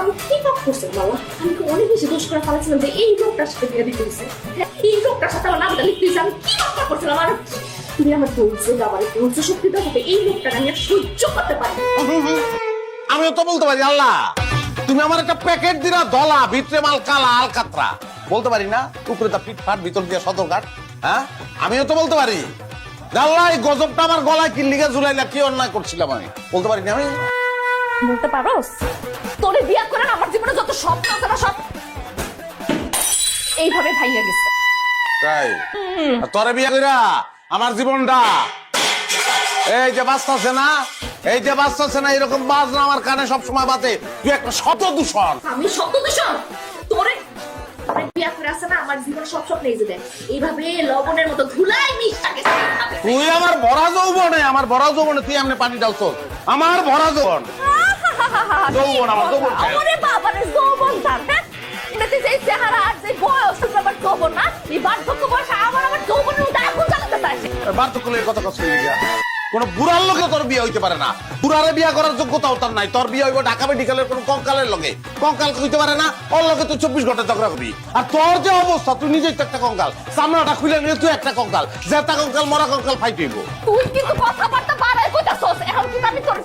আমি কি পাপ করছিলাম আল্লাহ? আমি তো অনেক বেশি দোষ করে ফেলেছিলাম যে এই লোকটার সাথে বিয়ে দিতে হয়েছে। এই লোকটার সাথে আমার নামটা লিখতে হয়েছে। আমি কি পাপ করছিলাম? আর তুমি আমার বলছো বাবার বলছো সত্যি তো হবে এই লোকটাকে আমি আর সহ্য করতে পারি না। আমিও তো বলতে পারি আল্লাহ তুমি আমার একটা প্যাকেট দিলা দলা ভিতরে মাল কালা আলকাতরা বলতে পারি না উপরে তা ফিটফাট ভিতর দিয়ে সতর্কাট হ্যাঁ আমিও তো বলতে পারি আল্লাহ এই গজবটা আমার গলায় কি লিগা ঝুলাইলা কি অন্যায় করছিলাম আমি বলতে পারি না আমি বলতে পারোস তোরে বিয়ে করে আমার জীবনে যত স্বপ্ন আছে না সব এইভাবে ভাইয়া গেছে। তাই আর তোরে বিয়ে কইরা আমার জীবনটা এই যে বাঁচতেছে না এই যে বাঁচতেছে না এরকম বাজনা আমার কানে সবসময় বাজে তুই একটা শত দূষণ আমি শব্দ দূষণ তোরে তোরে বিয়ে করে আছে না আমার জীবনে সব স্বপ্ন এই যে দেখ এইভাবে লবণের মতো ধুলাই মিশা গেছে। তুই আমার ভরা যৌবনে তুই এমনি পানি ডালছ আমার ভরা যৌবন যৌবন আমার যৌবন ওরে বাবা রে যৌবন তার হ্যাঁ এতে যে চেহারা আর যে বয়স আমার যৌবন না এই বার্ধক্য বয়স আমার যৌবনের মধ্যে আগুন জ্বালাতে চাইছে। বার্ধক্যের কথা কষ্ট কোন বুড়ার লোকে তোর বিয়ে হইতে পারে না বুড়ারে বিয়ে করার যোগ্যতাও তোর নাই তোর বিয়ে হইব ঢাকা মেডিকেলের কোন কঙ্কালের লগে কঙ্কাল হইতে পারে না ওর লগে তুই 24 ঘন্টা ঝগড়া করবি আর তোর যে অবস্থা তুই নিজেই তো একটা কঙ্কাল চামড়াটা খুলে নিয়ে তুই একটা কঙ্কাল জেতা কঙ্কাল মরা কঙ্কাল ফাইট হইব। তুই কিন্তু কথাবার্তা বাড়াই কইতাছস এখন কিন্তু আমি তোর